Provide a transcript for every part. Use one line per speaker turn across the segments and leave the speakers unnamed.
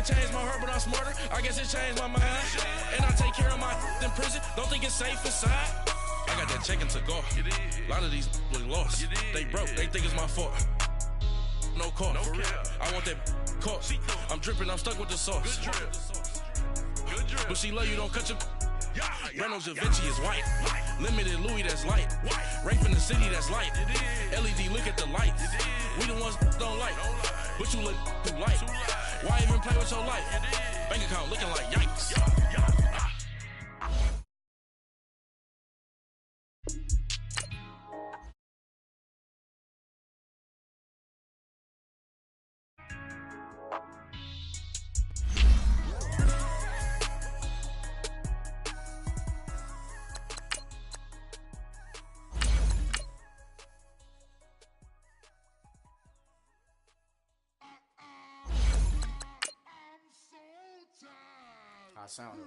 changed my heart, but I'm smarter. I guess it changed my mind. And I take care of my in prison. Don't think it's safe inside. I got that check to go. A lot of these look lost. They broke. They think it's my fault. No car. For real. I want that caught. I'm dripping. I'm stuck with the sauce. Good drip. But she love you. Don't cut your. Reynolds Da Vinci is white. Limited Louis, that's light. Rape in the city, that's light. LED, look at the lights. We the ones don't like. But you look too light. Why even play with your life? Bank account looking like yikes.
Sound.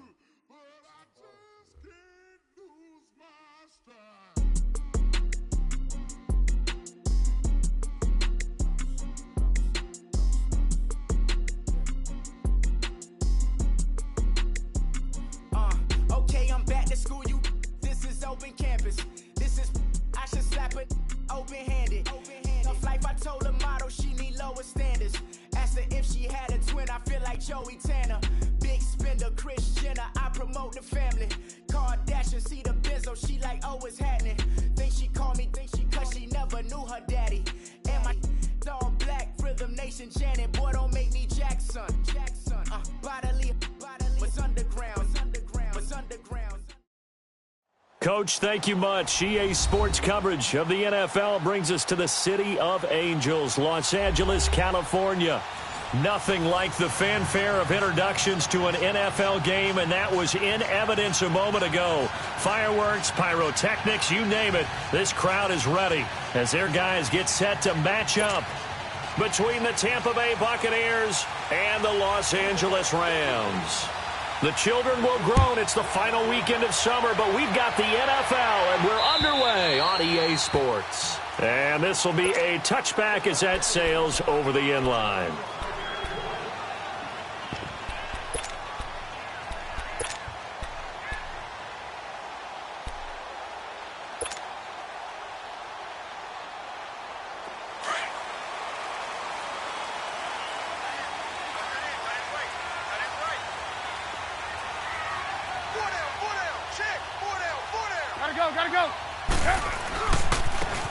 Okay, I'm back to school. This is open campus. This is I should slap it open-handed. Tough life, I told her motto she need lower standards. Asked her if she had a twin. I feel like Joey Tanner. Spender, Kris Jenner, I promote the family. Kardashian, see the benzo, she like, oh, it's happening. Think she called me, cause she never knew her daddy. And my all black, Rhythm Nation, Janet, boy, don't make me Jackson. Bodily, what's underground, what's underground.
Coach, thank you much. EA Sports coverage of the NFL brings us to the City of Angels, Los Angeles, California. Nothing like the fanfare of introductions to an NFL game, and that was in evidence a moment ago. Fireworks, pyrotechnics, you name it. This crowd is ready as their guys get set to match up between the Tampa Bay Buccaneers and the Los Angeles Rams. The children will groan. It's the final weekend of summer, but we've got the NFL, and we're underway on EA Sports. And this will be a touchback as that sails over the end line.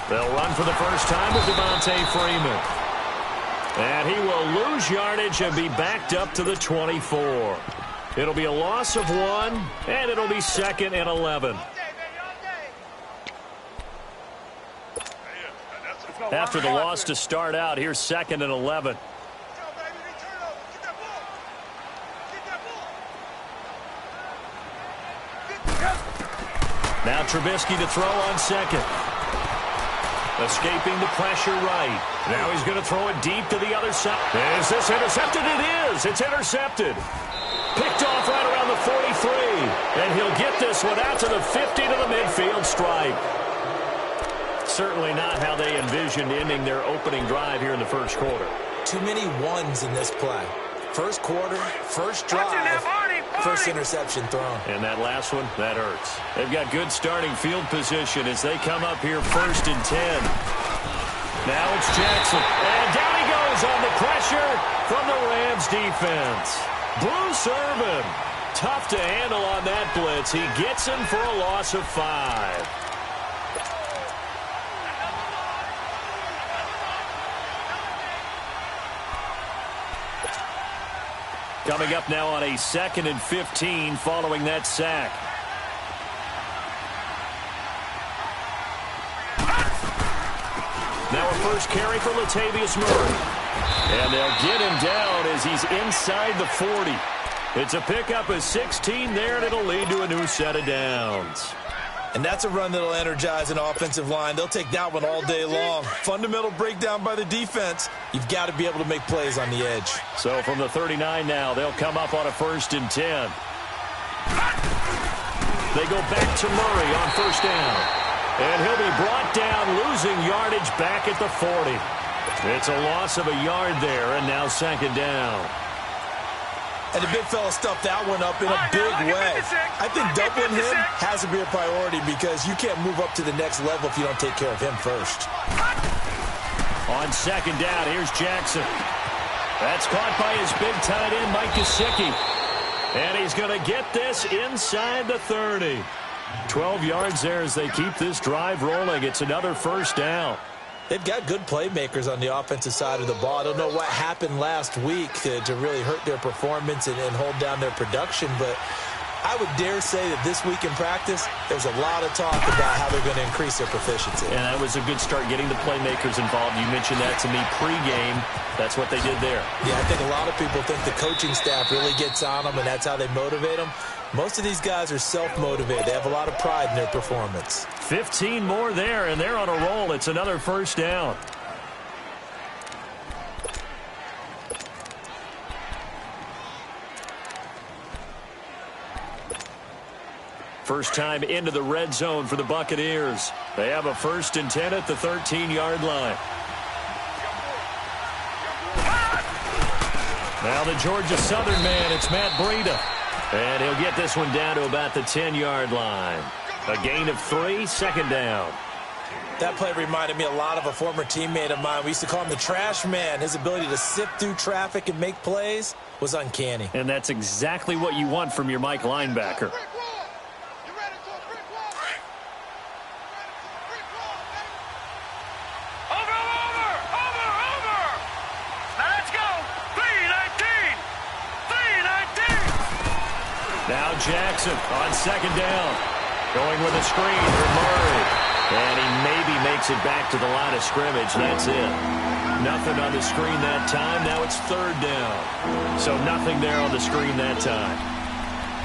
They'll run for the first time with Devontae Freeman. And he will lose yardage and be backed up to the 24. It'll be a loss of 1, and it'll be 2nd and 11. After the loss to start out, here's 2nd and 11. Now Trubisky to throw on 2nd. Escaping the pressure right. Now he's going to throw it deep to the other side. Is this intercepted? It is. It's intercepted. Picked off right around the 43. And he'll get this one out to the 50 to the midfield stripe. Certainly not how they envisioned ending their opening drive here in the first quarter.
Too many ones in this play. First quarter, first drive, first interception thrown.
And that last one, that hurts. They've got good starting field position as they come up here 1st and 10. Now it's Jackson. And down he goes on the pressure from the Rams defense. Bruce Irvin, tough to handle on that blitz. He gets him for a loss of 5. Coming up now on a 2nd and 15 following that sack. Now a first carry for Latavius Murray. And they'll get him down as he's inside the 40. It's a pickup of 16 there, and it'll lead to a new set of downs.
And that's a run that'll energize an offensive line. They'll take that one all day long. Fundamental breakdown by the defense. You've got to be able to make plays on the edge.
So from the 39 now, they'll come up on a 1st and 10. They go back to Murray on 1st down. And he'll be brought down, losing yardage back at the 40. It's a loss of a yard there, and now 2nd down.
And the big fella stuffed that one up in a big way. I think doubling him has to be a priority because you can't move up to the next level if you don't take care of him first.
On second down, here's Jackson. That's caught by his big tight end, Mike Gesicki. And he's going to get this inside the 30. 12 yards there as they keep this drive rolling. It's another first down.
They've got good playmakers on the offensive side of the ball. I don't know what happened last week to really hurt their performance and hold down their production, but I would dare say that this week in practice, there's a lot of talk about how they're going to increase their proficiency.
And that was a good start getting the playmakers involved. You mentioned that to me pregame. That's what they did there. Yeah,
I think a lot of people think the coaching staff really gets on them, and that's how they motivate them. Most of these guys are self-motivated. They have a lot of pride in their performance.
15 more there, and they're on a roll. It's another first down. First time into the red zone for the Buccaneers. They have a 1st and 10 at the 13-yard line. Now the Georgia Southern man, it's Matt Breida. And he'll get this one down to about the 10-yard line. A gain of 3, second down.
That play reminded me a lot of a former teammate of mine. We used to call him the trash man. His ability to sift through traffic and make plays was uncanny.
And that's exactly what you want from your Mike linebacker. Now Jackson on second down. Going with a screen for Murray. And he maybe makes it back to the line of scrimmage. That's it. Nothing on the screen that time. Now it's 3rd down. So nothing there on the screen that time.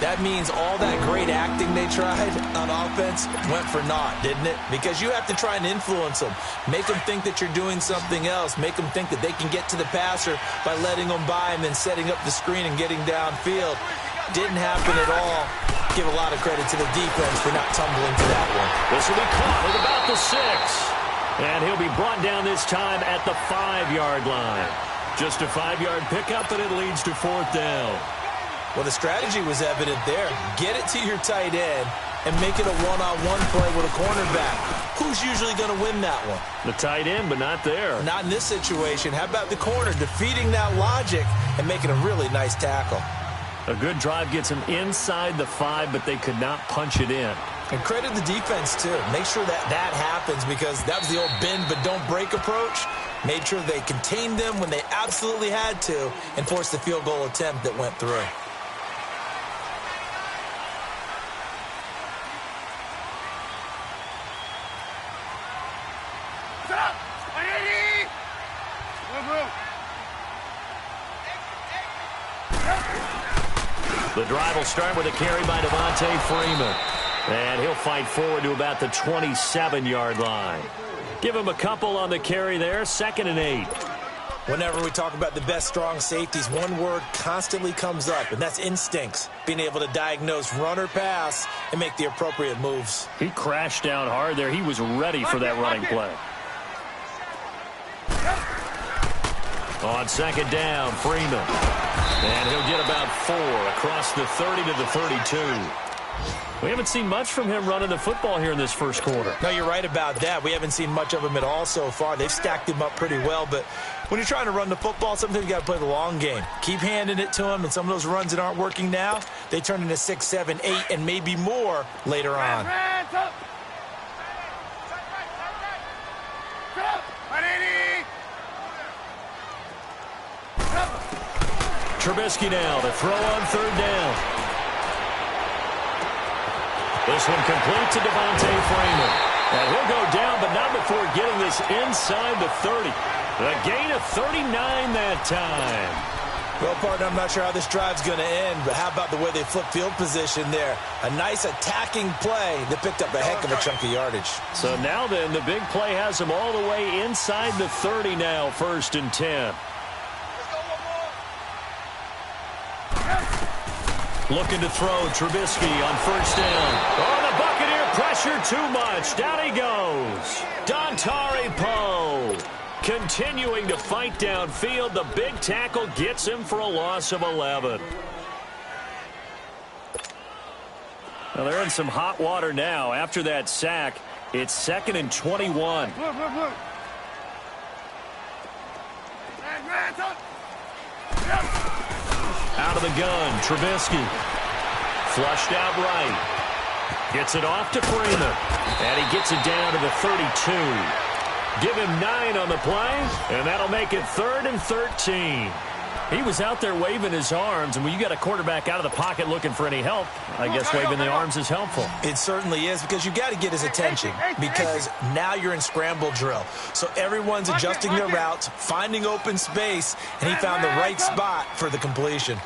That means all that great acting they tried on offense went for naught, didn't it? Because you have to try and influence them. Make them think that you're doing something else. Make them think that they can get to the passer by letting them by and then setting up the screen and getting downfield. Didn't happen at all. Give a lot of credit to the defense for not tumbling to that one.
This will be caught at about the 6. And he'll be brought down this time at the 5-yard line. Just a 5-yard pickup, and it leads to 4th down.
Well, the strategy was evident there. Get it to your tight end and make it a one-on-one play with a cornerback. Who's usually going to win that one?
The tight end, but not there.
Not in this situation. How about the corner defeating that logic and making a really nice tackle?
A good drive gets them inside the 5, but they could not punch it in.
And credit the defense, too. Make sure that happens because that was the old bend but don't break approach. Made sure they contained them when they absolutely had to and forced the field goal attempt that went through.
The drive will start with a carry by Devontae Freeman. And he'll fight forward to about the 27-yard line. Give him a couple on the carry there, 2nd and 8.
Whenever we talk about the best strong safeties, one word constantly comes up, and that's instincts. Being able to diagnose run or pass and make the appropriate moves.
He crashed down hard there. He was ready for that running play. On second down, Freeman. And he'll get about 4 across the 30 to the 32. We haven't seen much from him running the football here in this first quarter.
No, you're right about that. We haven't seen much of him at all so far. They've stacked him up pretty well, but when you're trying to run the football, sometimes you got to play the long game. Keep handing it to him, and some of those runs that aren't working now, they turn into 6, 7, 8, and maybe more later on.
Trubisky now to throw on 3rd down. This one complete to Devontae Freeman. And he'll go down, but not before getting this inside the 30. A gain of 39 that time.
Well, partner, I'm not sure how this drive's going to end, but how about the way they flip field position there? A nice attacking play that picked up a heck of a chunk of yardage.
So now then, the big play has them all the way inside the 30 now, 1st and 10. Looking to throw, Trubisky on 1st down. Oh, the Buccaneer pressure too much. Down he goes. Dontari Poe Continuing to fight downfield, the big tackle gets him for a loss of 11. Well, they're in some hot water now. After that sack, it's 2nd and 21. Out of the gun, Trubisky. Flushed out right. Gets it off to Freeman. And he gets it down to the 32. Give him 9 on the play, and that'll make it 3rd and 13. He was out there waving his arms, and when you got a quarterback out of the pocket looking for any help, I guess waving the arms is helpful.
It certainly is, because you got to get his attention, because now you're in scramble drill. So everyone's adjusting their routes, finding open space, and he found the right spot for the completion.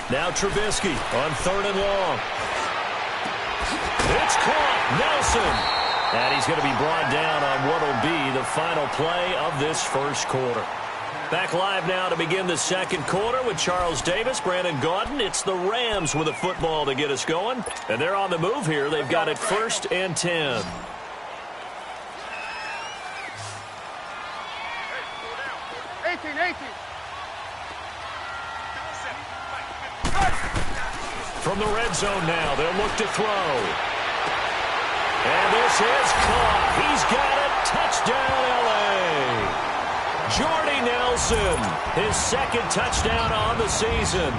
Now Trubisky on 3rd and long. It's caught. Nelson. And he's going to be brought down on what will be the final play of this first quarter. Back live now to begin the second quarter with Charles Davis, Brandon Gaudin. It's the Rams with a football to get us going. And they're on the move here. They've got it 1st and 10. From the red zone now, they'll look to throw. And this is caught. He's got it. Touchdown, L.A. Jordy Nelson, his 2nd touchdown on the season.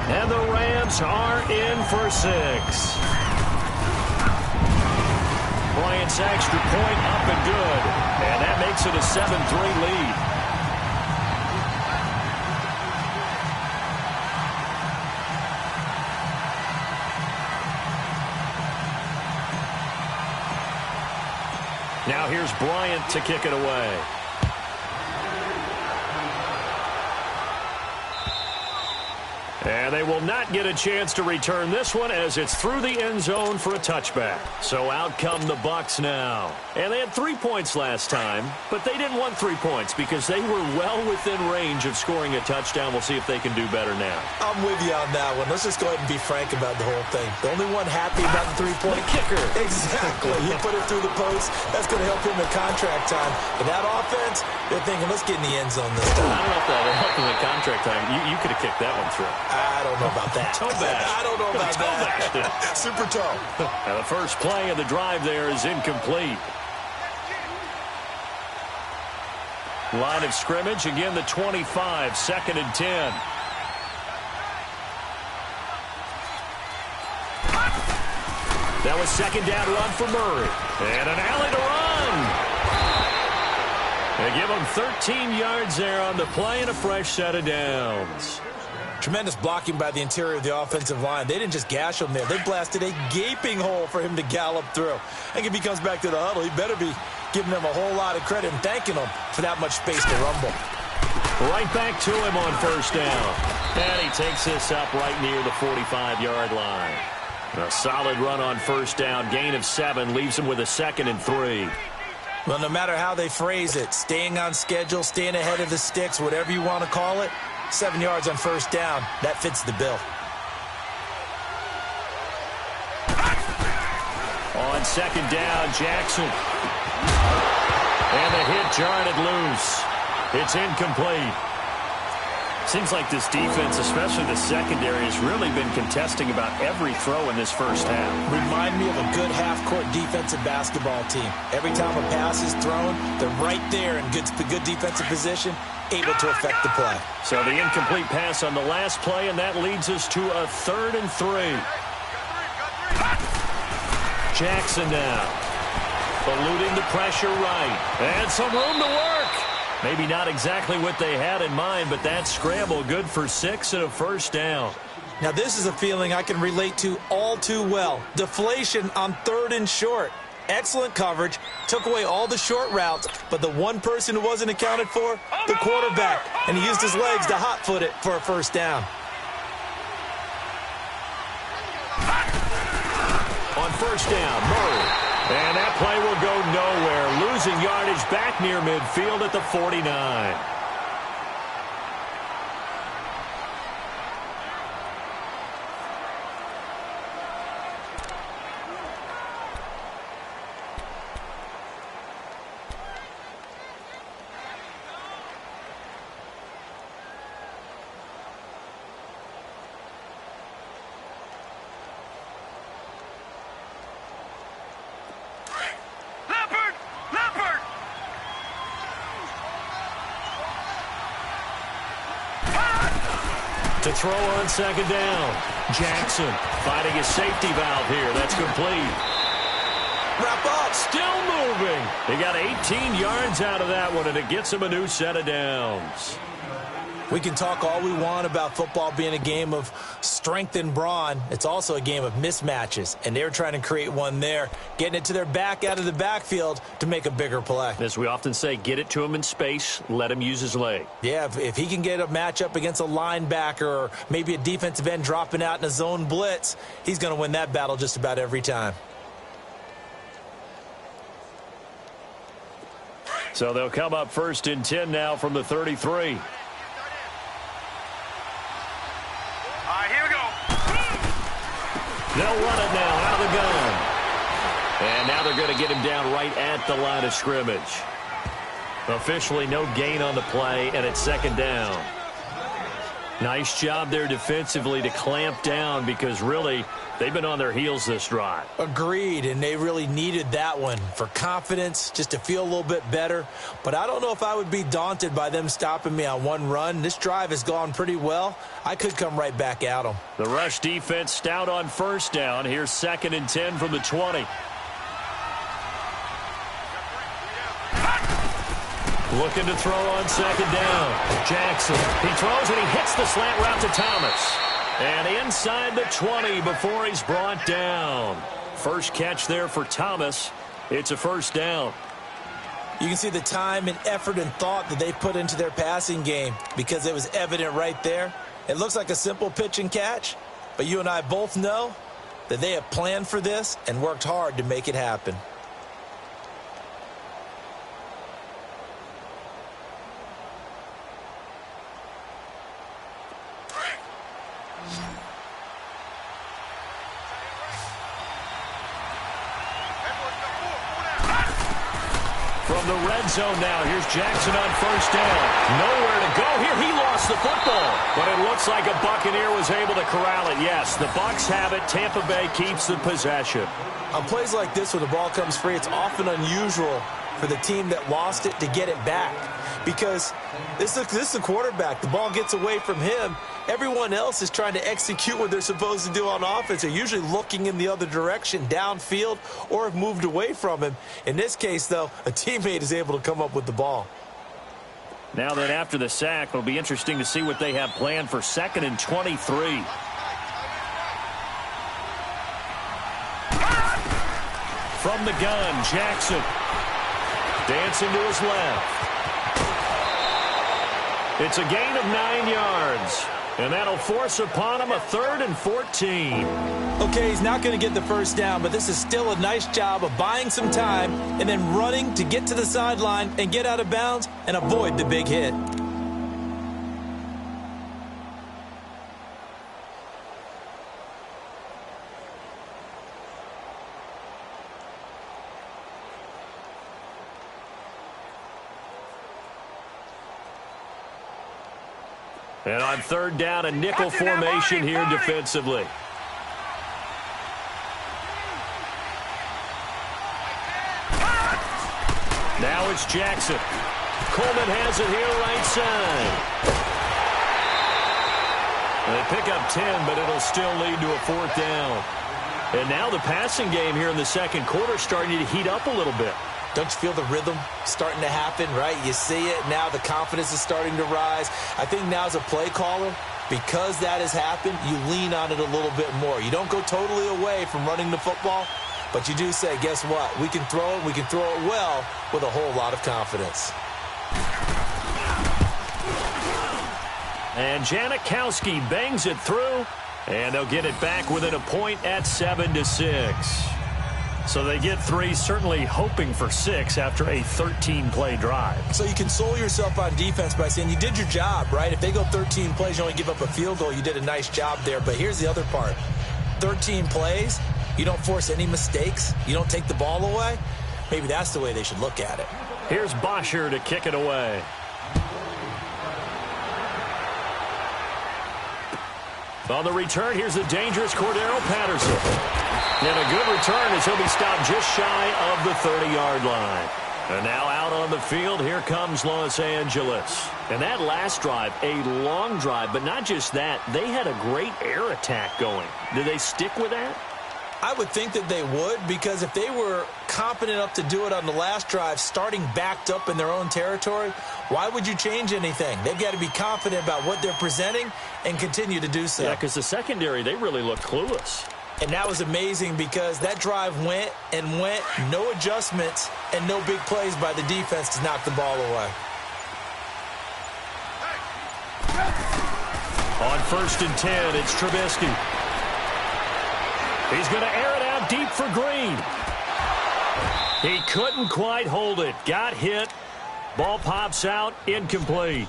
And the Rams are in for 6. Bryant's extra point up and good. And that makes it a 7-3 lead. Now here's Bryant to kick it away. And they will not get a chance to return this one as it's through the end zone for a touchback. So out come the Bucs now. And they had 3 points last time, but they didn't want 3 points because they were well within range of scoring a touchdown. We'll see if they can do better now.
I'm with you on that one. Let's just go ahead and be frank about the whole thing. The only one happy about the 3-point
kicker.
Exactly. He put it through the post. That's going to help him in contract time. But that offense, they're thinking, let's get in the end zone this time.
I don't know if that helped him in contract time. You could have kicked that one through.
I don't know about that.
Toe bash.
I don't know about that. Super toe.
Now the first play of the drive there is incomplete. Line of scrimmage, again the 25, 2nd and 10. That was 2nd down run for Murray. And an alley to run. They give him 13 yards there on the play and a fresh set of downs.
Tremendous blocking by the interior of the offensive line. They didn't just gash him there. They blasted a gaping hole for him to gallop through. I think if he comes back to the huddle, he better be giving them a whole lot of credit and thanking them for that much space to rumble.
Right back to him on 1st down. And he takes this up right near the 45-yard line. A solid run on 1st down. Gain of 7 leaves him with a 2nd and 3.
Well, no matter how they phrase it, staying on schedule, staying ahead of the sticks, whatever you want to call it, 7 yards on 1st down, that fits the bill.
On 2nd down, Jackson. And the hit jarred it loose. It's incomplete. Seems like this defense, especially the secondary, has really been contesting about every throw in this first half.
Remind me of a good half-court defensive basketball team. Every time a pass is thrown, they're right there in good defensive position, able to affect the play.
So the incomplete pass on the last play, and that leads us to a 3rd and 3. Jackson now. Eluding the pressure right. And some room to work. Maybe not exactly what they had in mind, but that scramble good for 6 and a 1st down.
Now this is a feeling I can relate to all too well. Deflation on 3rd and short. Excellent coverage, took away all the short routes, but the one person who wasn't accounted for, the quarterback, and he used his legs to hot-foot it for a 1st down.
On 1st down, Murray. And that play will go nowhere, losing yardage back near midfield at the 49. To throw on second down. Jackson finding a safety valve here. That's complete.
Wrap up.
Still moving. He got 18 yards out of that one, and it gets him a new set of downs.
We can talk all we want about football being a game of strength and brawn. It's also a game of mismatches, and they're trying to create one there, getting it to their back out of the backfield to make a bigger play.
As we often say, get it to him in space, let him use his leg.
Yeah, if he can get a matchup against a linebacker or maybe a defensive end dropping out in a zone blitz, he's going to win that battle just about every time.
So they'll come up 1st and 10 now from the 33.
Here we go.
They'll run it now out of the gun. And now they're going to get him down right at the line of scrimmage. Officially no gain on the play, and it's 2nd down. Nice job there defensively to clamp down because really they've been on their heels this drive.
Agreed, and they really needed that one for confidence, just to feel a little bit better. But I don't know if I would be daunted by them stopping me on one run. This drive has gone pretty well. I could come right back at them.
The rush defense stout on 1st down. Here's 2nd and 10 from the 20. Looking to throw on 2nd down. Jackson, he throws and he hits the slant route to Thomas. And inside the 20 before he's brought down. First catch there for Thomas. It's a 1st down.
You can see the time and effort and thought that they put into their passing game because it was evident right there. It looks like a simple pitch and catch, but you and I both know that they have planned for this and worked hard to make it happen.
From the red zone now, here's Jackson on 1st down. Nowhere to go here. He lost the football. But it looks like a Buccaneer was able to corral it. Yes, the Bucs have it. Tampa Bay keeps the possession.
On plays like this where the ball comes free, it's often unusual for the team that lost it to get it back. Because this is the quarterback. The ball gets away from him. Everyone else is trying to execute what they're supposed to do on offense. They're usually looking in the other direction, downfield, or have moved away from him. In this case, though, a teammate is able to come up with the ball.
Now that after the sack, it'll be interesting to see what they have planned for 2nd and 23. From the gun, Jackson. Dancing to his left. It's a gain of 9 yards. And that'll force upon him a 3rd and 14.
Okay, he's not going to get the 1st down, but this is still a nice job of buying some time and then running to get to the sideline and get out of bounds and avoid the big hit.
And on 3rd down, a nickel formation here defensively. Now it's Jackson. Coleman has it here right side. They pick up 10, but it'll still lead to a 4th down. And now the passing game here in the 2nd quarter starting to heat up a little bit.
Don't you feel the rhythm starting to happen, right? You see it. Now the confidence is starting to rise. I think now as a play caller, because that has happened, you lean on it a little bit more. You don't go totally away from running the football, but you do say, guess what? We can throw it. We can throw it well with a whole lot of confidence.
And Janikowski bangs it through, and they'll get it back within a point at 7-6. So they get 3, certainly hoping for 6 after a 13-play drive.
So you console yourself on defense by saying you did your job, right? If they go 13 plays, you only give up a field goal, you did a nice job there. But here's the other part. 13 plays, you don't force any mistakes, you don't take the ball away. Maybe that's the way they should look at it.
Here's Bosher to kick it away. On the return, here's the dangerous Cordero Patterson. And a good return as he'll be stopped just shy of the 30-yard line. And now out on the field, here comes Los Angeles. And that last drive, a long drive, but not just that, they had a great air attack going. Do they stick with that?
I would think that they would, because if they were competent enough to do it on the last drive, starting backed up in their own territory, why would you change anything? They've got to be confident about what they're presenting and continue to do so.
Yeah, because the secondary, they really look clueless.
And that was amazing because that drive went and went, no adjustments and no big plays by the defense to knock the ball away.
On 1st and 10, it's Trubisky. He's going to air it out deep for Green. He couldn't quite hold it. Got hit. Ball pops out, incomplete.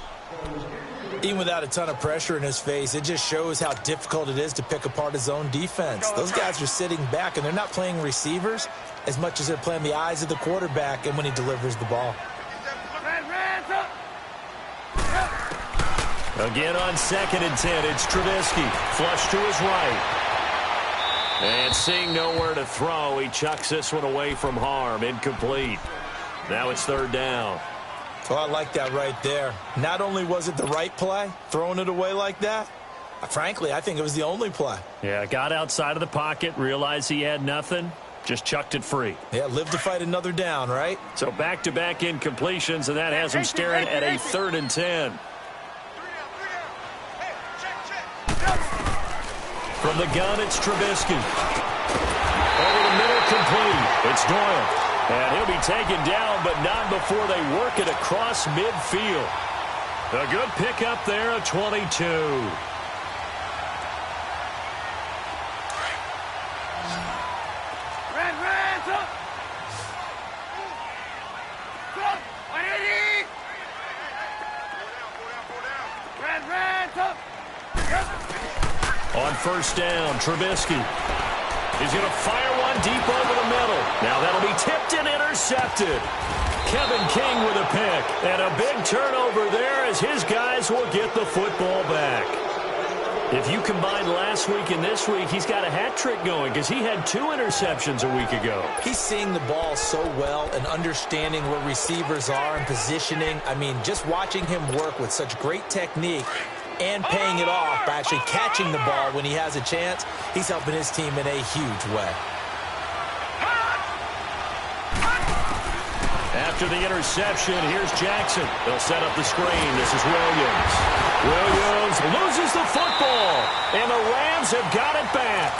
Even without a ton of pressure in his face, it just shows how difficult it is to pick apart his own defense. Those guys are sitting back, and they're not playing receivers as much as they're playing the eyes of the quarterback and when he delivers the ball.
Again on 2nd and 10, it's Trubisky. Flush to his right. And seeing nowhere to throw, he chucks this one away from harm. Incomplete. Now it's 3rd down.
Oh, I like that right there. Not only was it the right play, throwing it away like that, frankly, I think it was the only play.
Yeah, got outside of the pocket, realized he had nothing, just chucked it free.
Yeah, live to fight another down, right?
So back-to-back incompletions, and that has him staring at a 3rd and 10. From the gun, it's Trubisky. Over the middle, complete. It's Doyle. And he'll be taken down, but not before they work it across midfield. A good pickup there of 22. On 1st down, Trubisky. He's going to fire one deep over the middle. Now that'll be tipped and intercepted. Kevin King with a pick. And a big turnover there as his guys will get the football back. If you combine last week and this week, he's got a hat trick going because he had 2 interceptions a week ago.
He's seeing the ball so well and understanding where receivers are and positioning. I mean, just watching him work with such great technique and paying it off by actually catching the ball when he has a chance, he's helping his team in a huge way.
After the interception, here's Jackson. They'll set up the screen. This is Williams. Williams loses the football, and the Rams have got it back.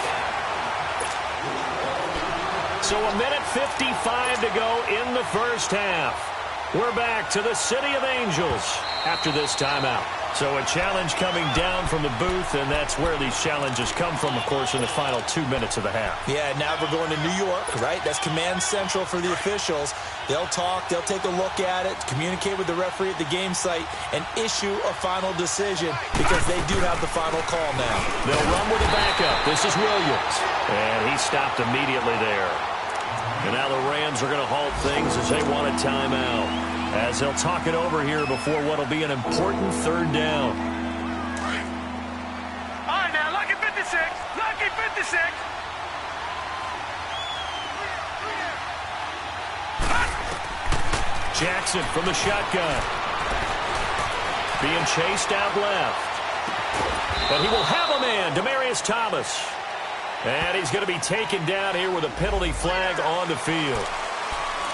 So 1:55 to go in the first half. We're back to the City of Angels after this timeout. So a challenge coming down from the booth, and that's where these challenges come from, of course, in the final 2 minutes of the half.
Yeah, now we're going to New York, right? That's command central for the officials. They'll talk, they'll take a look at it, communicate with the referee at the game site, and issue a final decision because they do have the final call now.
They'll run with a backup. This is Williams, and he stopped immediately there. And now the Rams are going to halt things as they want a timeout, as they'll talk it over here before what will be an important 3rd down.
All right, now, lucky 56. Lucky 56.
Jackson from the shotgun. Being chased out left. But he will have a man, Demaryius Thomas. And he's going to be taken down here with a penalty flag on the field.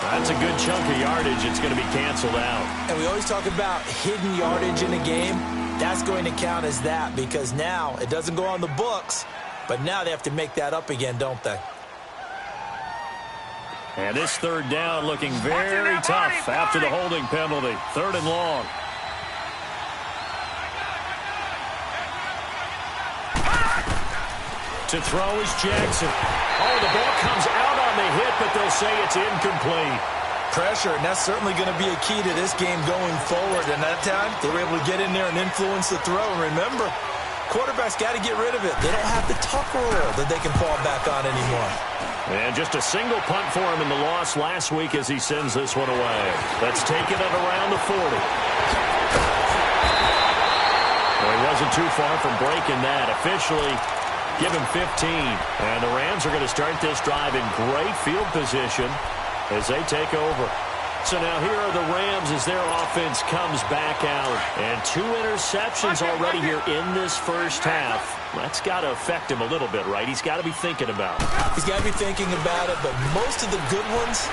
That's a good chunk of yardage. It's going to be canceled out.
And we always talk about hidden yardage in a game. That's going to count as that because now it doesn't go on the books, but now they have to make that up again, don't they?
And this 3rd down looking very tough after the holding penalty. 3rd and long. To throw is Jackson. Oh, the ball comes out on the hit, but they'll say it's incomplete.
Pressure, and that's certainly going to be a key to this game going forward. And that time, they were able to get in there and influence the throw. And remember, quarterbacks got to get rid of it. They don't have the tuck rule that they can fall back on anymore.
And just a single punt for him in the loss last week as he sends this one away. Let's take it at around the 40. Well, he wasn't too far from breaking that. Officially, give him 15. And the Rams are going to start this drive in great field position as they take over. So now here are the Rams as their offense comes back out. And 2 interceptions already here in this first half. That's got to affect him a little bit, right? He's got to be thinking about it.
He's got to be thinking about it, but most of the good ones,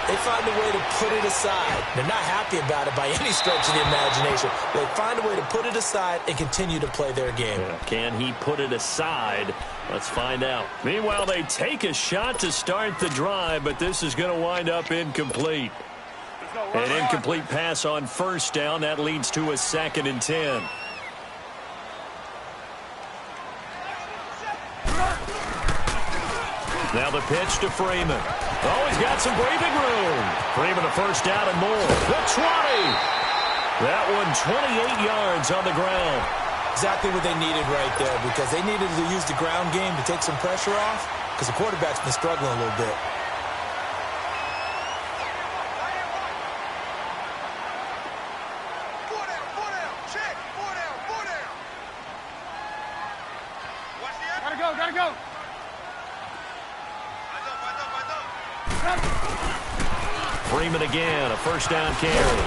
they find a way to put it aside. They're not happy about it by any stretch of the imagination. They find a way to put it aside and continue to play their game.
Yeah. Can he put it aside? Let's find out. Meanwhile, they take a shot to start the drive, but this is going to wind up incomplete. An incomplete pass on first down. That leads to a 2nd and 10. Now the pitch to Freeman. Oh, he's got some breathing room. Freeman a first down and more. The 20. That one 28 yards on the ground.
Exactly what they needed right there, because they needed to use the ground game to take some pressure off, because the quarterback's been struggling a little bit.
Gotta go.
Freeman again, a first down carry.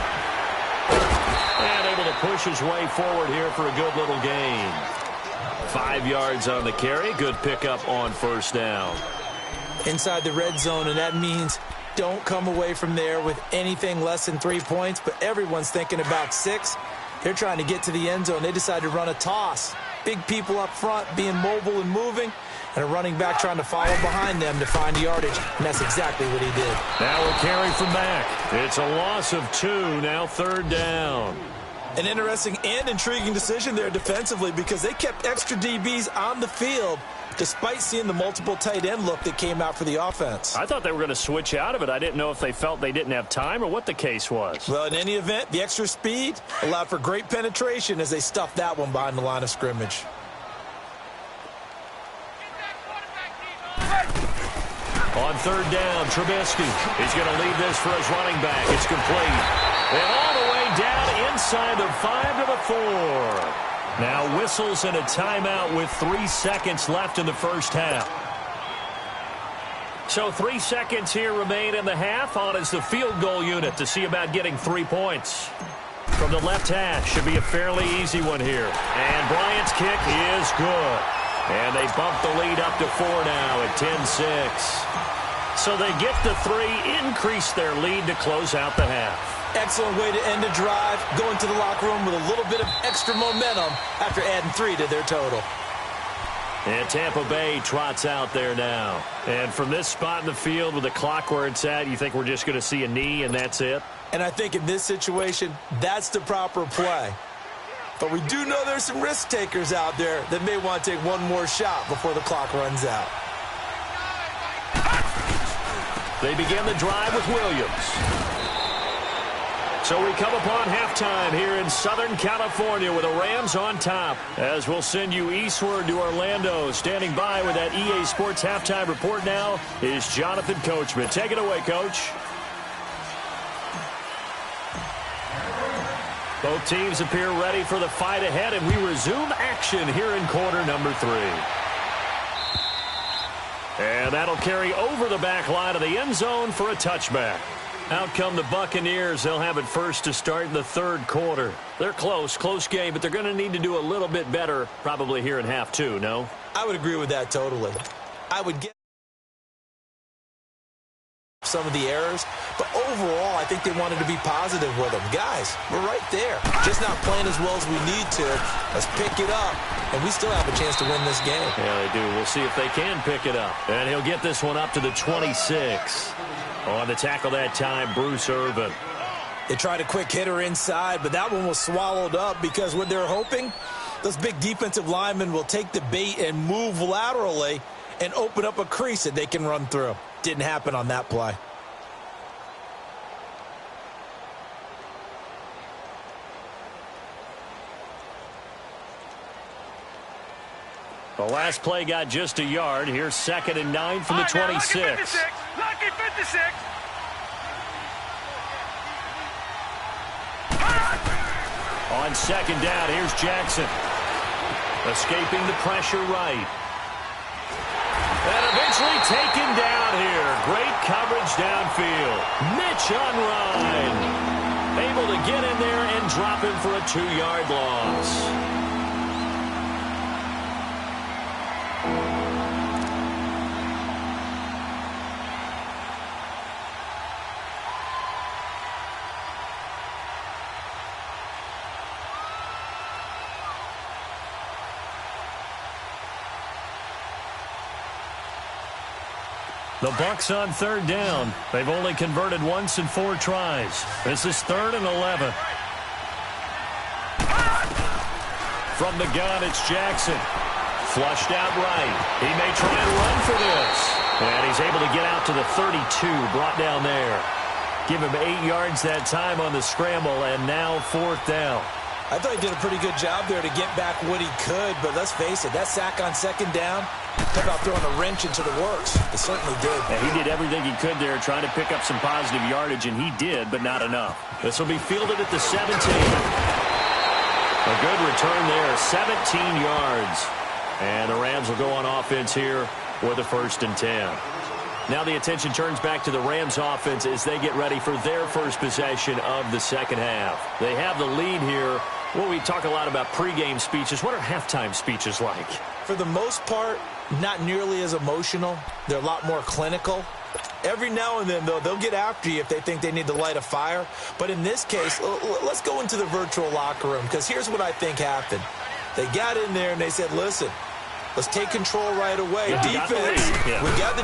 And able to push his way forward here for a good little gain. 5 yards on the carry. Good pickup on first down.
Inside the red zone, and that means don't come away from there with anything less than 3 points, but everyone's thinking about 6. They're trying to get to the end zone. They decide to run a toss. Big people up front being mobile and moving, and a running back trying to follow behind them to find yardage, and that's exactly what he did.
Now a carry from back. It's a loss of 2, now 3rd down.
An interesting and intriguing decision there defensively, because they kept extra DBs on the field despite seeing the multiple tight end look that came out for the offense.
I thought they were going to switch out of it. I didn't know if they felt they didn't have time or what the case was.
Well, in any event, the extra speed allowed for great penetration as they stuffed that one behind the line of scrimmage.
On 3rd down, Trubisky. He's going to lead this for his running back. It's complete. And all the way down inside the 5 to the 4. Now whistles and a timeout with 3 seconds left in the first half. So 3 seconds here remain in the half. On is the field goal unit to see about getting 3 points. From the left hash, should be a fairly easy one here. And Bryant's kick is good. And they bump the lead up to 4 now at 10-6. So they get the 3, increase their lead to close out the half.
Excellent way to end the drive, going to the locker room with a little bit of extra momentum after adding 3 to their total.
And Tampa Bay trots out there now. And from this spot in the field with the clock where it's at, you think we're just going to see a knee and that's it?
And I think in this situation, that's the proper play. But we do know there's some risk takers out there that may want to take one more shot before the clock runs out.
They begin the drive with Williams. So we come upon halftime here in Southern California with the Rams on top. As we'll send you eastward to Orlando. Standing by with that EA Sports halftime report now is Jonathan Coachman. Take it away, Coach. Both teams appear ready for the fight ahead, and we resume action here in quarter number 3. And that'll carry over the back line of the end zone for a touchback. Out come the Buccaneers. They'll have it first to start in the 3rd quarter. They're close game, but they're going to need to do a little bit better probably here in half 2, no?
I would agree with that totally. I would get some of the errors, but overall, I think they wanted to be positive with them. Guys, we're right there. Just not playing as well as we need to. Let's pick it up, and we still have a chance to win this game.
Yeah, they do. We'll see if they can pick it up. And he'll get this one up to the 26. On the tackle that time, Bruce Irvin.
They tried a quick hitter inside, but that one was swallowed up because what they're hoping, those big defensive linemen will take the bait and move laterally and open up a crease that they can run through. Didn't happen on that play.
The last play got just a yard. Here's 2nd and 9 from the 26.
Lucky 56.
On 2nd down, here's Jackson. Escaping the pressure right. And a largely taken down here. Great coverage downfield. Mitch on Ryan. Able to get in there and drop him for a 2-yard loss. The Bucs on 3rd down. They've only converted once in 4 tries. This is 3rd and 11. From the gun, it's Jackson. Flushed out right. He may try and run for this. And he's able to get out to the 32, brought down there. Give him 8 yards that time on the scramble, and now 4th down.
I thought he did a pretty good job there to get back what he could, but let's face it, that sack on 2nd down, talk about throwing a wrench into the works. It certainly did.
And he did everything he could there, trying to pick up some positive yardage, and he did, but not enough. This will be fielded at the 17. A good return there, 17 yards. And the Rams will go on offense here with a 1st and 10. Now the attention turns back to the Rams offense as they get ready for their first possession of the second half. They have the lead here. Well, we talk a lot about pregame speeches. What are halftime speeches like?
For the most part, not nearly as emotional. They're a lot more clinical. Every now and then, though, they'll get after you if they think they need to light a fire. But in this case, let's go into the virtual locker room, because here's what I think happened. They got in there and they said, listen, let's take control right away. Defense, we got the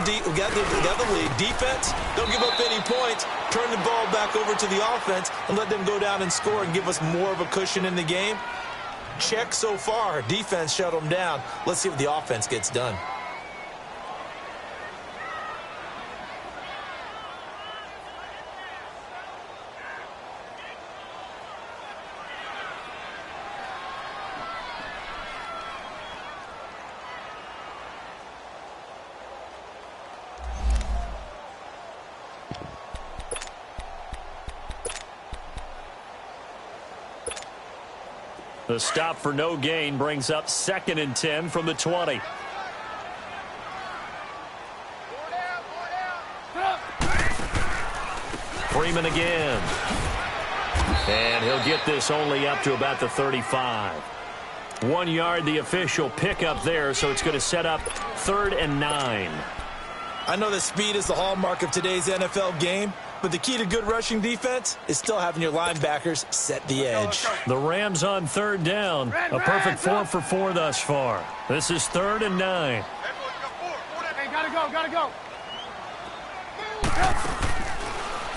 lead. Defense, don't give up any points. Turn the ball back over to the offense and let them go down and score and give us more of a cushion in the game. Check so far. Defense shut them down. Let's see what the offense gets done.
The stop for no gain brings up 2nd and 10 from the 20. Freeman again. And he'll get this only up to about the 35. 1 yard, the official pickup there, so it's going to set up 3rd and 9.
I know that speed is the hallmark of today's NFL game, but the key to good rushing defense is still having your linebackers set the edge.
The Rams on 3rd down. A perfect 4 for 4 thus far. This is 3rd and 9.
Hey, gotta go.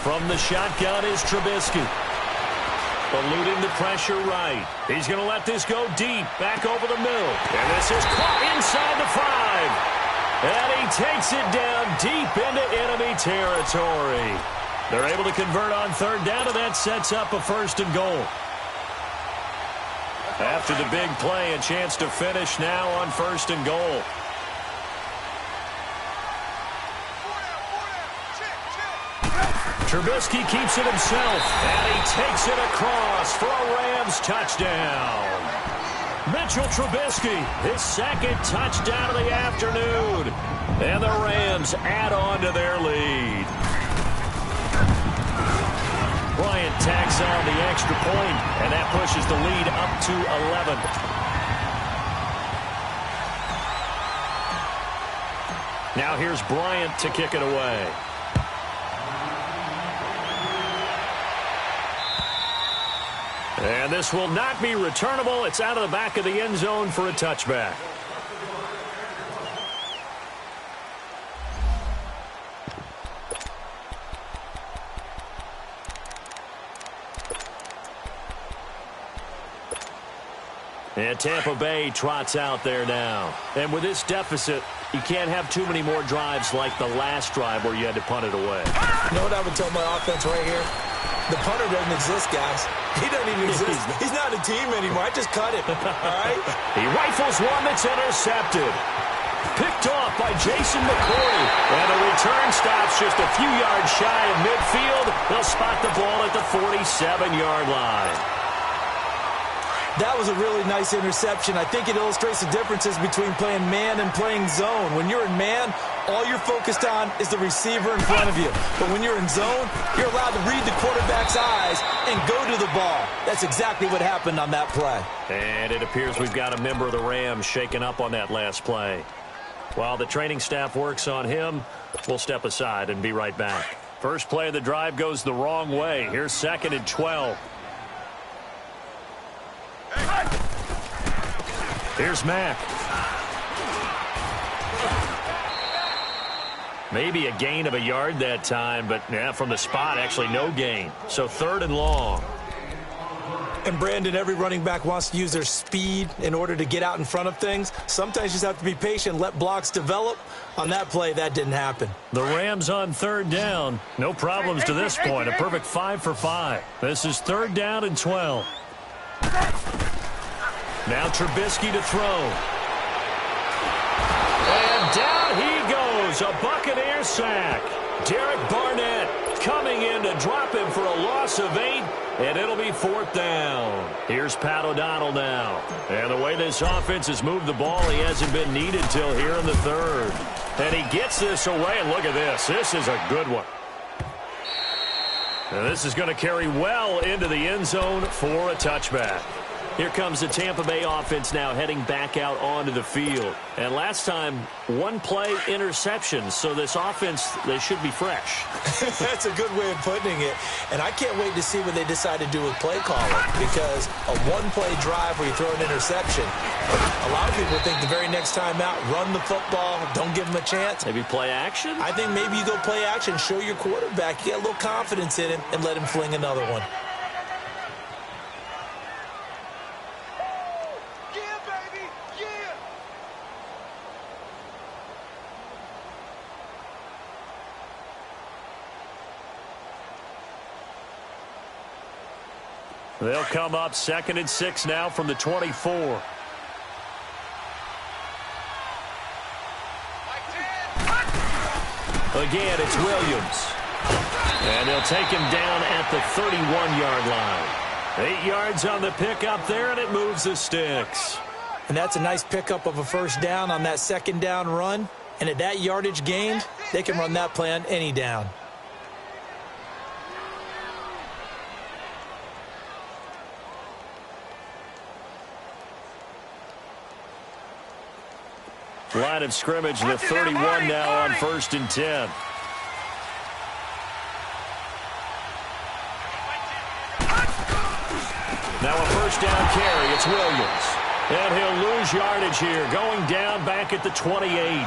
From the shotgun is Trubisky. Eluding the pressure right. He's going to let this go deep, back over the middle. And this is caught inside the 5. And he takes it down deep into enemy territory. They're able to convert on 3rd down, and that sets up a 1st and goal. After the big play, a chance to finish now on 1st and goal. Trubisky keeps it himself, and he takes it across for a Rams touchdown. Mitchell Trubisky, his 2nd touchdown of the afternoon. And the Rams add on to their lead. Bryant tacks on the extra point, and that pushes the lead up to 11. Now here's Bryant to kick it away. And this will not be returnable. It's out of the back of the end zone for a touchback. And Tampa Bay trots out there now. And with this deficit, you can't have too many more drives like the last drive where you had to punt it away.
You know what I would tell my offense right here? The punter doesn't exist, guys. He doesn't even exist. He's not a team anymore. I just cut him. All right?
He rifles one that's intercepted. Picked off by Jason McCourty. And the return stops just a few yards shy of midfield. They'll spot the ball at the 47-yard line.
That was a really nice interception. I think it illustrates the differences between playing man and playing zone. When you're in man, all you're focused on is the receiver in front of you. But when you're in zone, you're allowed to read the quarterback's eyes and go to the ball. That's exactly what happened on that play.
And it appears we've got a member of the Rams shaken up on that last play. While the training staff works on him, we'll step aside and be right back. First play of the drive goes the wrong way. Here's 2nd and 12. Here's Mack. Maybe a gain of a yard that time, but from the spot, actually no gain. So 3rd and long.
And, Brandon, every running back wants to use their speed in order to get out in front of things. Sometimes you just have to be patient, let blocks develop. On that play, that didn't happen.
The Rams on 3rd down. No problems to this point. A perfect 5 for 5. This is 3rd down and 12. Now Trubisky to throw. And down he goes. A Buccaneer sack. Derek Barnett coming in to drop him for a loss of 8. And it'll be 4th down. Here's Pat O'Donnell now. And the way this offense has moved the ball, he hasn't been needed till here in the 3rd. And he gets this away. And look at this. This is a good one. And this is going to carry well into the end zone for a touchback. Here comes the Tampa Bay offense now heading back out onto the field. And last time, 1-play interception. So this offense, they should be fresh.
That's a good way of putting it. And I can't wait to see what they decide to do with play calling. Because a 1-play drive where you throw an interception, a lot of people think the very next time out, run the football, don't give them a chance.
Maybe play action?
I think maybe you go play action, show your quarterback, get a little confidence in him, and let him fling another one.
They'll come up 2nd and 6 now from the 24. Again, it's Williams. And they'll take him down at the 31-yard line. 8 yards on the pickup there, and it moves the sticks.
And that's a nice pickup of a 1st down on that 2nd down run. And at that yardage gained, they can run that play on any down.
Line of scrimmage, the 31 now on 1st and 10. Now a 1st down carry. It's Williams. And he'll lose yardage here, going down back at the 28.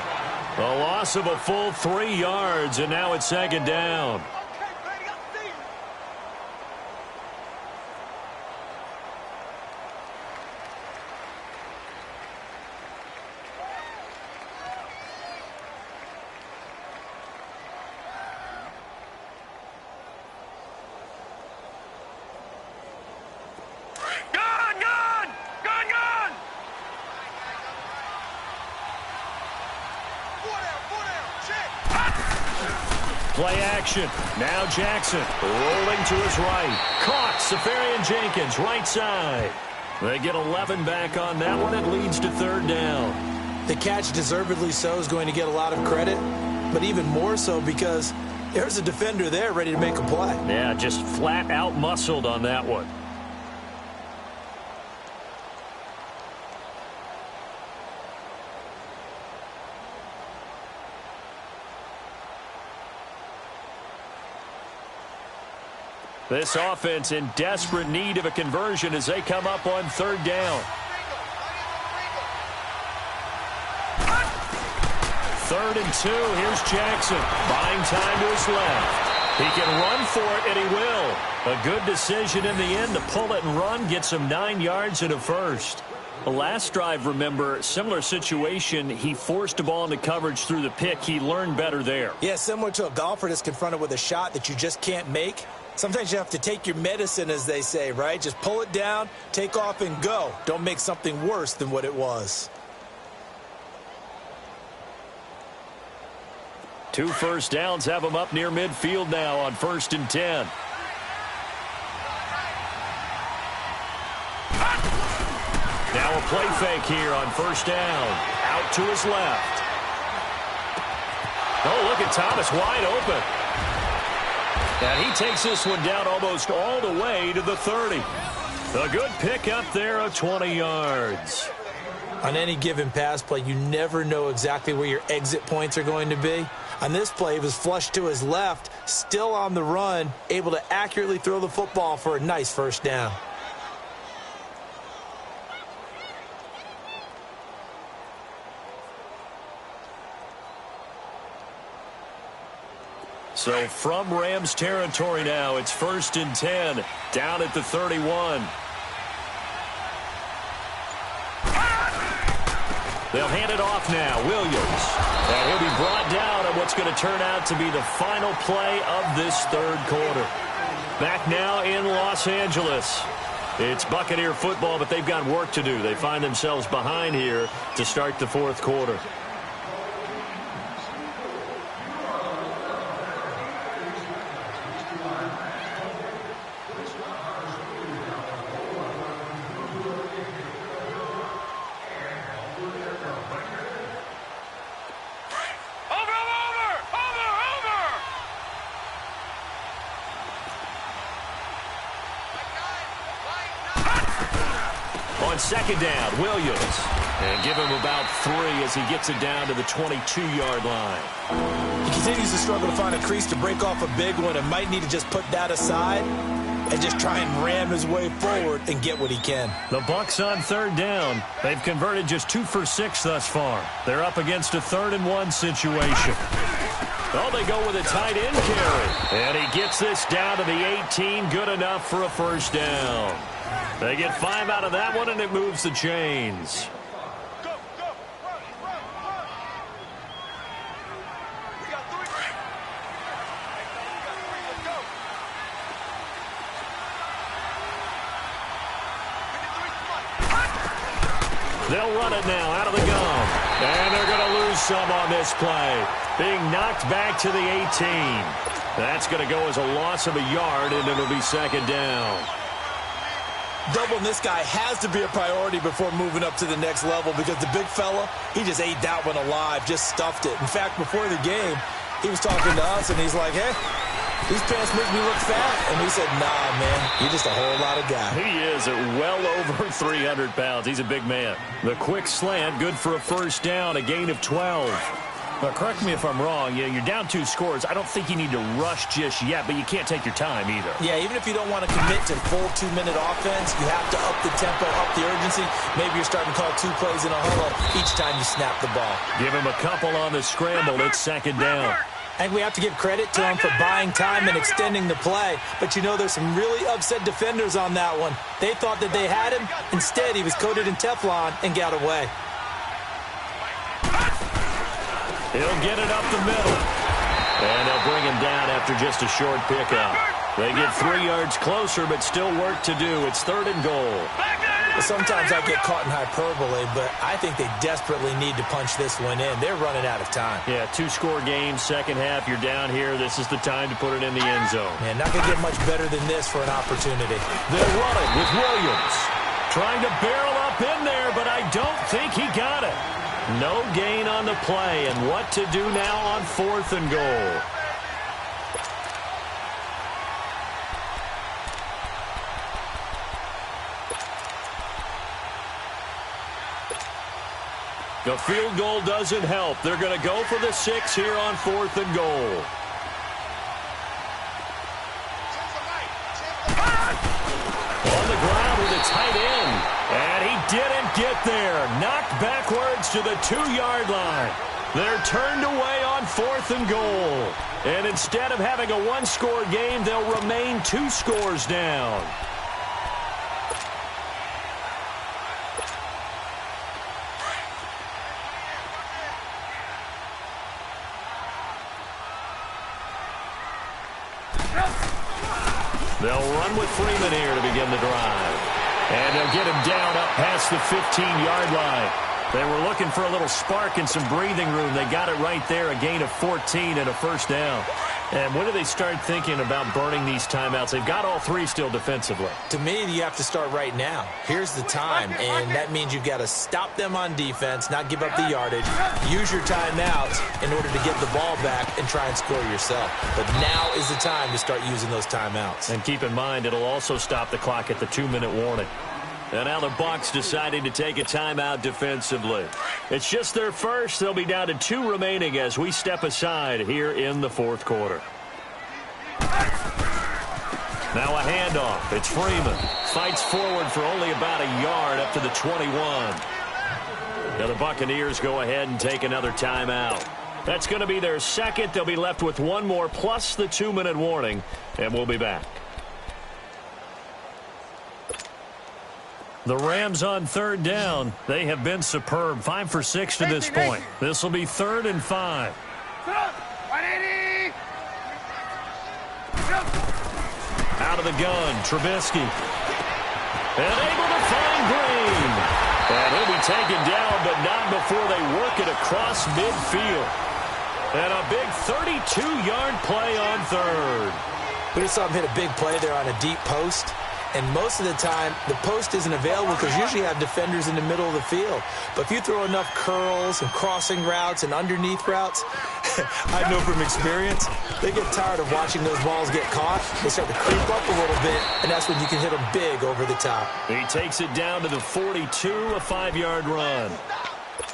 A loss of a full 3 yards, and now it's 2nd down. Play action. Now Jackson rolling to his right. Caught. Safarian-Jenkins right side. They get 11 back on that one. It leads to 3rd down.
The catch, deservedly so, is going to get a lot of credit, but even more so because there's a defender there ready to make a play.
Yeah, just flat out muscled on that one. This offense in desperate need of a conversion as they come up on 3rd down. 3rd and 2. Here's Jackson. Buying time to his left. He can run for it, and he will. A good decision in the end to pull it and run. Gets him 9 yards and a 1st. The last drive, remember, similar situation. He forced a ball into coverage through the pick. He learned better there.
Yeah, similar to a golfer that's confronted with a shot that you just can't make. Sometimes you have to take your medicine, as they say, right? Just pull it down, take off, and go. Don't make something worse than what it was.
2 first downs have him up near midfield now on 1st and 10. Now a play fake here on first down. Out to his left. Oh, look at Thomas wide open. And he takes this one down almost all the way to the 30. A good pickup there of 20 yards.
On any given pass play, you never know exactly where your exit points are going to be. On this play, he was flushed to his left, still on the run, able to accurately throw the football for a nice first down.
So from Rams territory now, it's 1st and 10, down at the 31. They'll hand it off now. Williams. And he'll be brought down at what's going to turn out to be the final play of this third quarter. Back now in Los Angeles. It's Buccaneer football, but they've got work to do. They find themselves behind here to start the fourth quarter. Second down, Williams. And give him about 3 as he gets it down to the 22-yard line.
He continues to struggle to find a crease to break off a big one and might need to just put that aside and just try and ram his way forward and get what he can.
The Bucs on third down. They've converted just 2 for 6 thus far. They're up against a 3rd and 1 situation. Oh, they go with a tight end carry. And he gets this down to the 18. Good enough for a first down. They get 5 out of that one, and it moves the chains.
Go, go, run, run, run. We got 3. Let's go.
They'll run it now out of the gun. And they're going to lose some on this play. Being knocked back to the 18. That's going to go as a loss of a yard, and it'll be second down.
Doubling this guy has to be a priority before moving up to the next level because the big fella, he just ate that one alive, just stuffed it. In fact, before the game, he was talking to us, and he's like, hey, these pants make me look fat. And we said, nah, man, you're just a whole lot of guy.
He is at well over 300 pounds. He's a big man. The quick slant, good for a first down, a gain of 12. But correct me if I'm wrong, you're down 2 scores. I don't think you need to rush just yet, but you can't take your time either.
Yeah, even if you don't want to commit to full 2-minute offense, you have to up the tempo, up the urgency. Maybe you're starting to call 2 plays in a huddle each time you snap the ball.
Give him a couple on the scramble. It's second down.
I think we have to give credit to him for buying time and extending the play. But you know, there's some really upset defenders on that one. They thought that they had him. Instead, he was coated in Teflon and got away.
He'll get it up the middle. And they'll bring him down after just a short pickup. They get 3 yards closer, but still work to do. It's 3rd and goal.
Sometimes I get caught in hyperbole, but I think they desperately need to punch this one in. They're running out of time.
Yeah, 2-score game, second half. You're down here. This is the time to put it in the end zone.
Man, not going to get much better than this for an opportunity.
They'll run it with Williams. Trying to barrel up in there, but I don't think he got it. No gain on the play, and what to do now on 4th and goal. The field goal doesn't help. They're going to go for the 6 here on 4th and goal. On the ground with a tight end. And he didn't get there. Knocked backwards to the 2-yard line. They're turned away on 4th and goal. And instead of having a 1-score game, they'll remain 2 scores down. They'll run with Freeman here to begin the drive. And they'll get him down up past the 15-yard line. They were looking for a little spark and some breathing room. They got it right there, a gain of 14 and a first down. And when do they start thinking about burning these timeouts? They've got all three still defensively.
To me, you have to start right now. Here's the time, and that means you've got to stop them on defense, not give up the yardage, use your timeouts in order to get the ball back and try and score yourself. But now is the time to start using those timeouts.
And keep in mind, it'll also stop the clock at the 2-minute warning. And now the Bucs deciding to take a timeout defensively. It's just their first. They'll be down to 2 remaining as we step aside here in the fourth quarter. Now a handoff. It's Freeman. Fights forward for only about a yard up to the 21. Now the Buccaneers go ahead and take another timeout. That's going to be their second. They'll be left with one more plus the 2-minute warning, and we'll be back. The Rams on third down. They have been superb. 5 for 6 to this point. This will be 3rd and 5. Out of the gun, Trubisky. And able to find Green. And he'll be taken down, but not before they work it across midfield. And a big 32-yard play on third.
We just saw him hit a big play there on a deep post. And most of the time, the post isn't available because you usually have defenders in the middle of the field. But if you throw enough curls and crossing routes and underneath routes, I know from experience, they get tired of watching those balls get caught. They start to creep up a little bit, and that's when you can hit them big over the top.
He takes it down to the 42, a 5-yard run.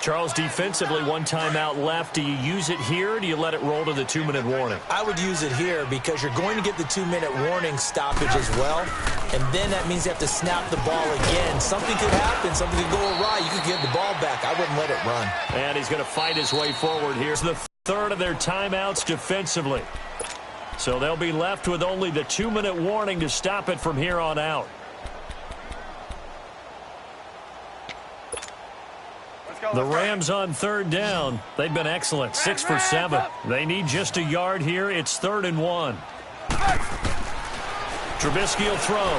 Charles, defensively, 1 timeout left. Do you use it here, or do you let it roll to the 2-minute warning?
I would use it here because you're going to get the 2-minute warning stoppage as well, and then that means you have to snap the ball again. Something could happen. Something could go awry. You could get the ball back. I wouldn't let it run.
And he's going to fight his way forward. Here's the 3rd of their timeouts defensively. So they'll be left with only the 2-minute warning to stop it from here on out. The Rams on third down. They've been excellent. 6 for 7. They need just a yard here. It's 3rd and 1. Trubisky will throw.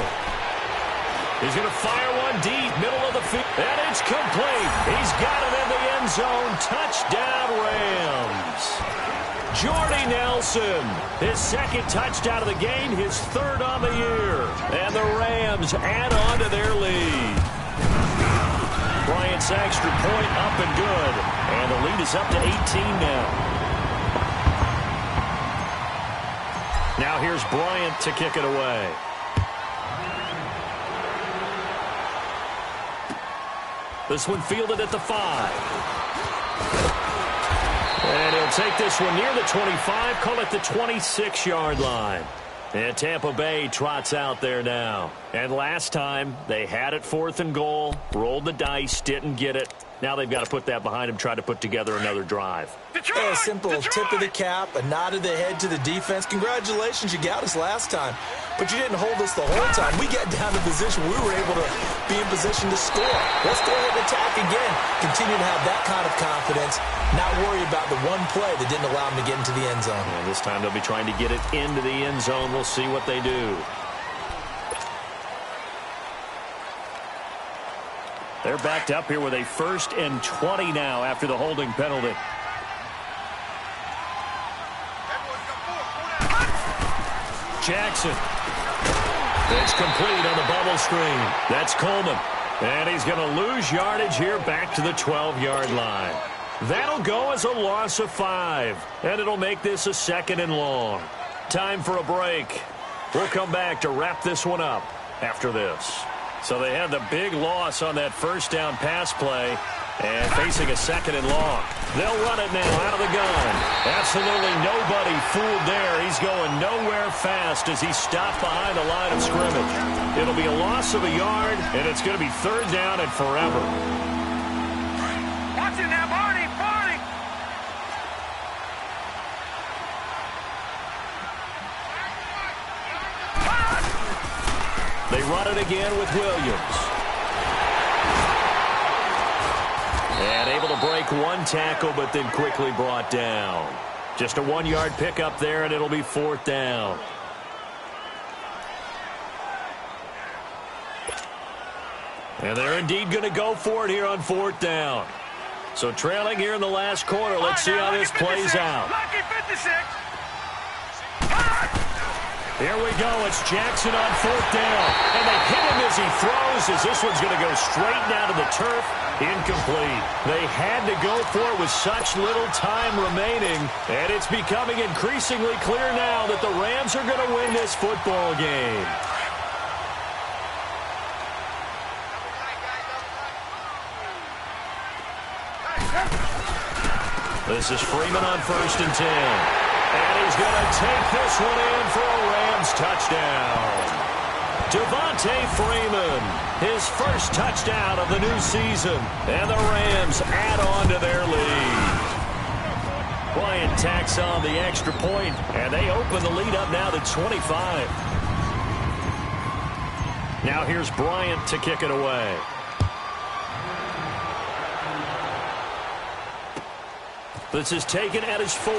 He's going to fire one deep, middle of the field. And it's complete. He's got it in the end zone. Touchdown, Rams. Jordy Nelson, his 2nd touchdown of the game, his 3rd on the year. And the Rams add on to their lead. Bryant's extra point up and good. And the lead is up to 18 now. Now here's Bryant to kick it away. This one fielded at the 5. And he'll take this one near the 25, call it the 26-yard line. And Tampa Bay trots out there now. And last time, they had it 4th and goal, rolled the dice, didn't get it. Now they've got to put that behind them, try to put together another drive.
A simple tip of the cap, a nod of the head to the defense. Congratulations, you got us last time. But you didn't hold us the whole time. We got down to position. We were able to be in position to score. Let's go ahead and attack again. Continue to have that kind of confidence. Not worry about the one play that didn't allow them to get into the end zone.
And this time they'll be trying to get it into the end zone. We'll see what they do. They're backed up here with a 1st and 20 now after the holding penalty. Jackson. It's complete on the bubble screen. That's Coleman. And he's going to lose yardage here back to the 12-yard line. That'll go as a loss of 5. And it'll make this a 2nd and long. Time for a break. We'll come back to wrap this one up after this. So they had the big loss on that 1st down pass play and facing a 2nd and long. They'll run it now out of the gun. Absolutely nobody fooled there. He's going nowhere fast as he's stopped behind the line of scrimmage. It'll be a loss of a yard, and it's going to be 3rd down and forever.
Watch it now, Barney, Barney.
They run it again with Williams. And able to break one tackle, but then quickly brought down. Just a 1-yard pickup there, and it'll be 4th down. And they're indeed going to go for it here on 4th down. So trailing here in the last quarter. Let's see how this plays out.
Lucky 56.
Here we go. It's Jackson on 4th down. And they hit him as he throws, as this one's going to go straight down to the turf. Incomplete. They had to go for it with such little time remaining. And it's becoming increasingly clear now that the Rams are going to win this football game. This is Freeman on 1st and 10. And he's going to take this one in for a Rams touchdown. Devontae Freeman, his first touchdown of the new season. And the Rams add on to their lead. Bryant tacks on the extra point, and they open the lead up now to 25. Now here's Bryant to kick it away. This is taken at his 4.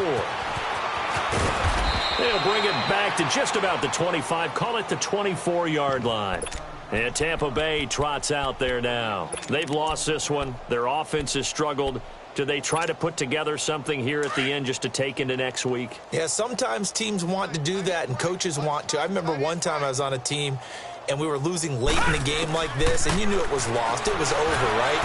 They'll bring it back to just about the 25. Call it the 24-yard line. And Tampa Bay trots out there now. They've lost this one. Their offense has struggled. Do they try to put together something here at the end just to take into next week?
Yeah, sometimes teams want to do that and coaches want to. I remember one time I was on a team and we were losing late in the game like this, and you knew it was lost. It was over, right?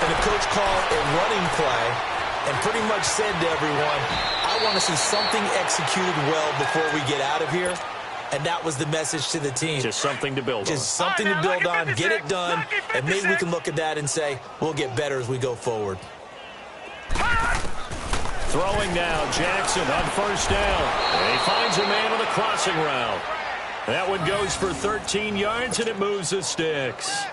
And the coach called a running play and pretty much said to everyone, I want to see something executed well before we get out of here. And that was the message to the team.
Just something to build on.
Just something to build on, get it done, and maybe we can look at that and say, we'll get better as we go forward.
Throwing now, Jackson on 1st down. And he finds a man on the crossing route. That one goes for 13 yards, and it moves the sticks.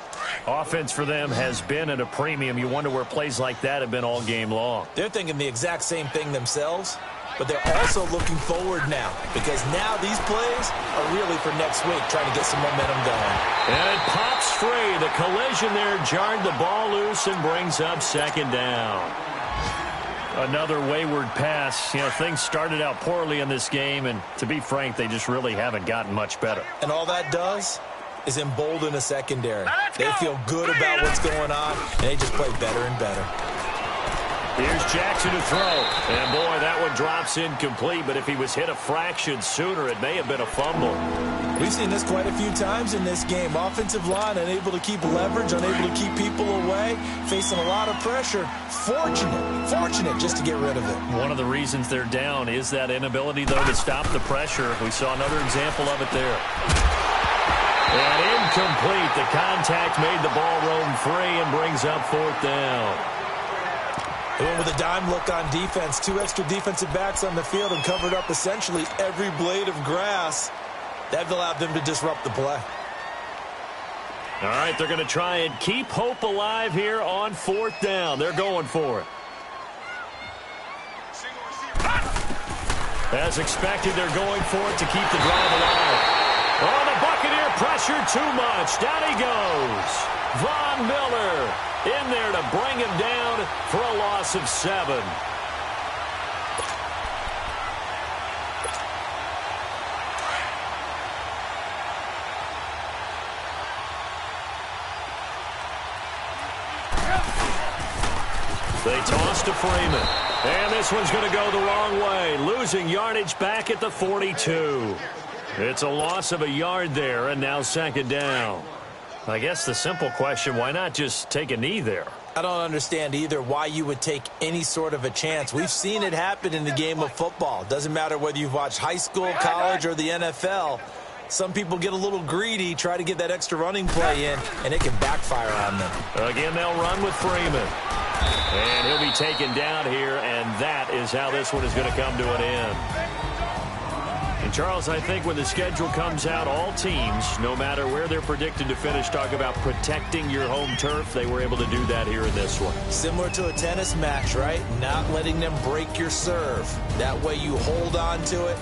Offense for them has been at a premium. You wonder where plays like that have been all game long.
They're thinking the exact same thing themselves, but they're also looking forward now, because now these plays are really for next week, trying to get some momentum going.
And it pops free. The collision there jarred the ball loose and brings up 2nd down. Another wayward pass. You know, things started out poorly in this game, and to be frank, they just really haven't gotten much better.
And all that does is embolden a secondary. They feel good about what's going on, and they just play better and better.
Here's Jackson to throw. And, boy, that one drops incomplete, but if he was hit a fraction sooner, it may have been a fumble.
We've seen this quite a few times in this game. Offensive line unable to keep leverage, unable to keep people away, facing a lot of pressure. Fortunate just to get rid of it.
One of the reasons they're down is that inability, though, to stop the pressure. We saw another example of it there. And incomplete. The contact made the ball roam free and brings up 4th down.
They went with a dime look on defense. 2 extra defensive backs on the field and covered up essentially every blade of grass. That allowed them to disrupt the play.
All right, they're going to try and keep hope alive here on 4th down. They're going for it. As expected, they're going for it to keep the drive alive. Oh, the Buccaneer pressure too much. Down he goes. Von Miller in there to bring him down for a loss of 7. They toss to Freeman. And this one's going to go the wrong way. Losing yardage back at the 42. It's a loss of a yard there, and now 2nd down. I guess the simple question, why not just take a knee there?
I don't understand either why you would take any sort of a chance. We've seen it happen in the game of football. Doesn't matter whether you've watched high school, college, or the NFL. Some people get a little greedy, try to get that extra running play in, and it can backfire on them.
Again, they'll run with Freeman. And he'll be taken down here, and that is how this one is going to come to an end. And, Charles, I think when the schedule comes out, all teams, no matter where they're predicted to finish, talk about protecting your home turf. They were able to do that here in this one.
Similar to a tennis match, right? Not letting them break your serve. That way you hold on to it.